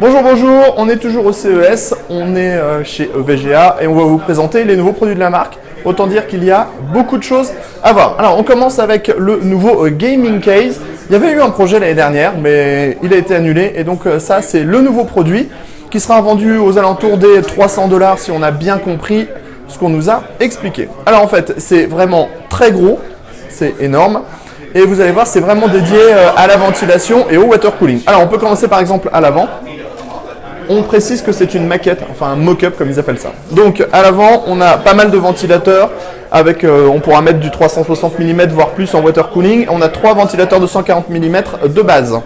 Bonjour, bonjour, on est toujours au CES, on est chez EVGA et on va vous présenter les nouveaux produits de la marque. Autant dire qu'il y a beaucoup de choses à voir. Alors on commence avec le nouveau Gaming Case. Il y avait eu un projet l'année dernière mais il a été annulé et donc ça c'est le nouveau produit qui sera vendu aux alentours des 300 $ si on a bien compris ce qu'on nous a expliqué. Alors en fait c'est vraiment très gros, c'est énorme. Et vous allez voir, c'est vraiment dédié à la ventilation et au water cooling. Alors on peut commencer par exemple à l'avant. On précise que c'est une maquette, enfin un mock-up comme ils appellent ça. Donc à l'avant, on a pas mal de ventilateurs avec, on pourra mettre du 360 mm voire plus en water cooling. On a 3 ventilateurs de 140 mm de base.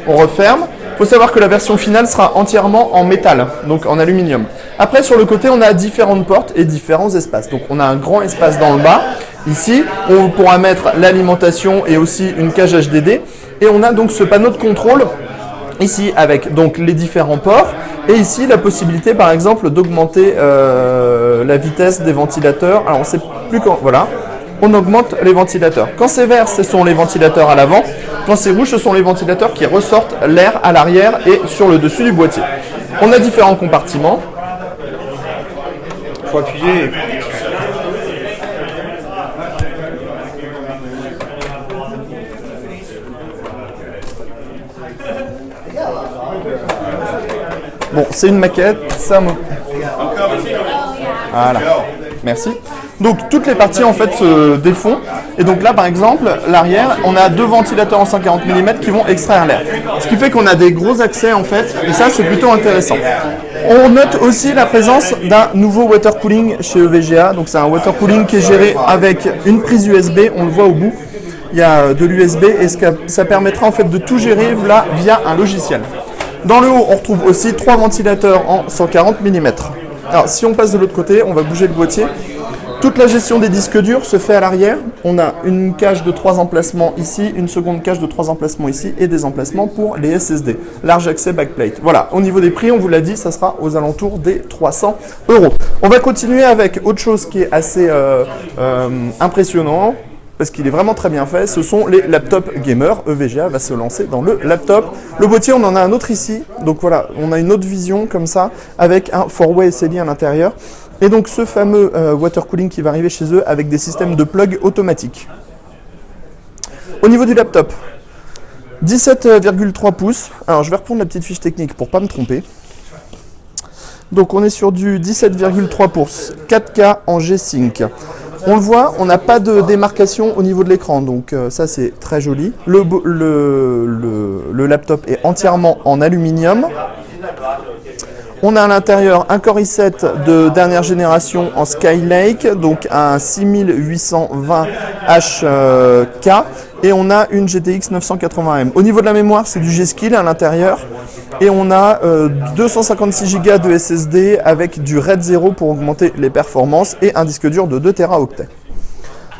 On referme. Il faut savoir que la version finale sera entièrement en métal, donc en aluminium. Après sur le côté, on a différentes portes et différents espaces. Donc on a un grand espace dans le bas. Ici, on pourra mettre l'alimentation et aussi une cage HDD. Et on a donc ce panneau de contrôle ici avec donc les différents ports et ici la possibilité par exemple d'augmenter la vitesse des ventilateurs. Alors on ne sait plus quand, voilà, on augmente les ventilateurs. Quand c'est vert, ce sont les ventilateurs à l'avant. Quand c'est rouge, ce sont les ventilateurs qui ressortent l'air à l'arrière et sur le dessus du boîtier. On a différents compartiments. Il faut appuyer. Bon, c'est une maquette, ça me... Voilà, merci. Donc toutes les parties en fait se défont. Et donc là par exemple, l'arrière, on a 2 ventilateurs en 140 mm qui vont extraire l'air. Ce qui fait qu'on a des gros accès en fait, et ça c'est plutôt intéressant. On note aussi la présence d'un nouveau water cooling chez EVGA. Donc c'est un water cooling qui est géré avec une prise USB, on le voit au bout. Il y a de l'USB et ça permettra en fait de tout gérer là via un logiciel. Dans le haut, on retrouve aussi 3 ventilateurs en 140 mm. Alors, si on passe de l'autre côté, on va bouger le boîtier. Toute la gestion des disques durs se fait à l'arrière. On a une cage de 3 emplacements ici, une seconde cage de 3 emplacements ici et des emplacements pour les SSD. Large accès backplate. Voilà, au niveau des prix, on vous l'a dit, ça sera aux alentours des 300 €. On va continuer avec autre chose qui est assez impressionnant, parce qu'il est vraiment très bien fait, ce sont les laptops gamers. EVGA va se lancer dans le laptop. Le boîtier, on en a un autre ici. Donc voilà, on a une autre vision comme ça, avec un 4-way SLI à l'intérieur. Et donc ce fameux water cooling qui va arriver chez eux avec des systèmes de plug automatiques. Au niveau du laptop, 17,3 pouces. Alors je vais reprendre la petite fiche technique pour ne pas me tromper. Donc on est sur du 17,3 pouces, 4K en G-Sync. On le voit, on n'a pas de démarcation au niveau de l'écran, donc ça c'est très joli. Le laptop est entièrement en aluminium. On a à l'intérieur un Core i7 de dernière génération en Skylake, donc un 6820HK, et on a une GTX 980M. Au niveau de la mémoire, c'est du G-Skill à l'intérieur, et on a 256 Go de SSD avec du RAID 0 pour augmenter les performances, et un disque dur de 2 Teraoctets.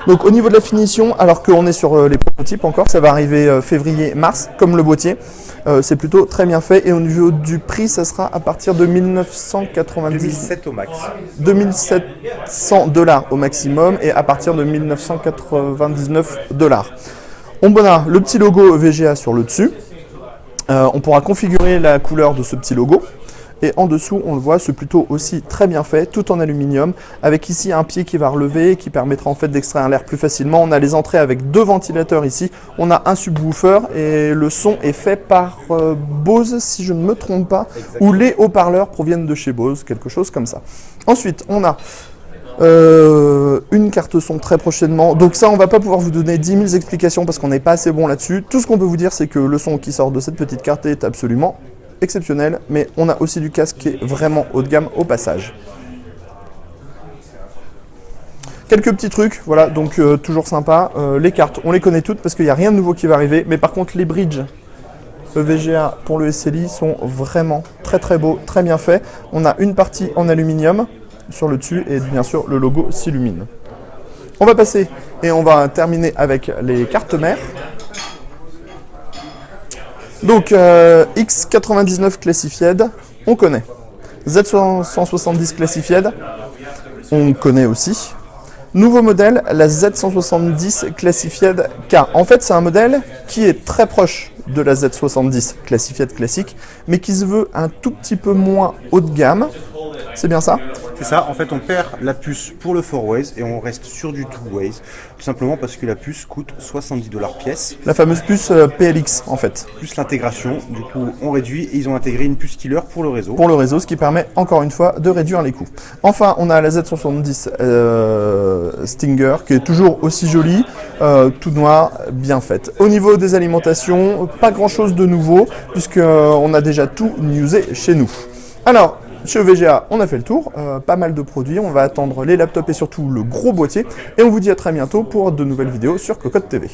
Donc au niveau de la finition, alors qu'on est sur les prototypes encore, ça va arriver février-mars, comme le boîtier. C'est plutôt très bien fait. Et au niveau du prix, ça sera à partir de 1990... 2007 au max. 2700 $ au maximum et à partir de 1999 $. On a le petit logo VGA sur le dessus. On pourra configurer la couleur de ce petit logo. Et en dessous, on le voit, c'est plutôt aussi très bien fait, tout en aluminium, avec ici un pied qui va relever, qui permettra en fait d'extraire l'air plus facilement. On a les entrées avec 2 ventilateurs ici, on a un subwoofer et le son est fait par Bose, si je ne me trompe pas, ou les haut-parleurs proviennent de chez Bose, quelque chose comme ça. Ensuite, on a une carte son très prochainement. Donc ça, on va pas pouvoir vous donner 10 000 explications parce qu'on n'est pas assez bon là-dessus. Tout ce qu'on peut vous dire, c'est que le son qui sort de cette petite carte est absolument exceptionnel, mais on a aussi du casque qui est vraiment haut de gamme au passage. Quelques petits trucs, voilà, donc toujours sympa. Les cartes, on les connaît toutes parce qu'il n'y a rien de nouveau qui va arriver, mais par contre les bridges EVGA pour le SLI sont vraiment très très beaux, très bien faits. On a une partie en aluminium sur le dessus et bien sûr le logo s'illumine. On va passer et on va terminer avec les cartes mères. Donc X99 Classified, on connaît. Z170 Classified, on connaît aussi. Nouveau modèle, la Z170 Classified K. En fait, c'est un modèle qui est très proche de la Z70 classifiée classique, mais qui se veut un tout petit peu moins haut de gamme. C'est bien ça? C'est ça, en fait on perd la puce pour le 4Ways et on reste sur du 2Ways, tout simplement parce que la puce coûte 70 $ pièce. La fameuse puce PLX en fait. Plus l'intégration, du coup on réduit et ils ont intégré une puce killer pour le réseau. Pour le réseau, ce qui permet encore une fois de réduire les coûts. Enfin, on a la Z70 Stinger qui est toujours aussi jolie, tout noir, bien faite. Au niveau des alimentations, pas grand chose de nouveau puisqu'on a déjà tout newsé chez nous. Alors, chez VGA, on a fait le tour, pas mal de produits, on va attendre les laptops et surtout le gros boîtier. Et on vous dit à très bientôt pour de nouvelles vidéos sur Cocotte TV.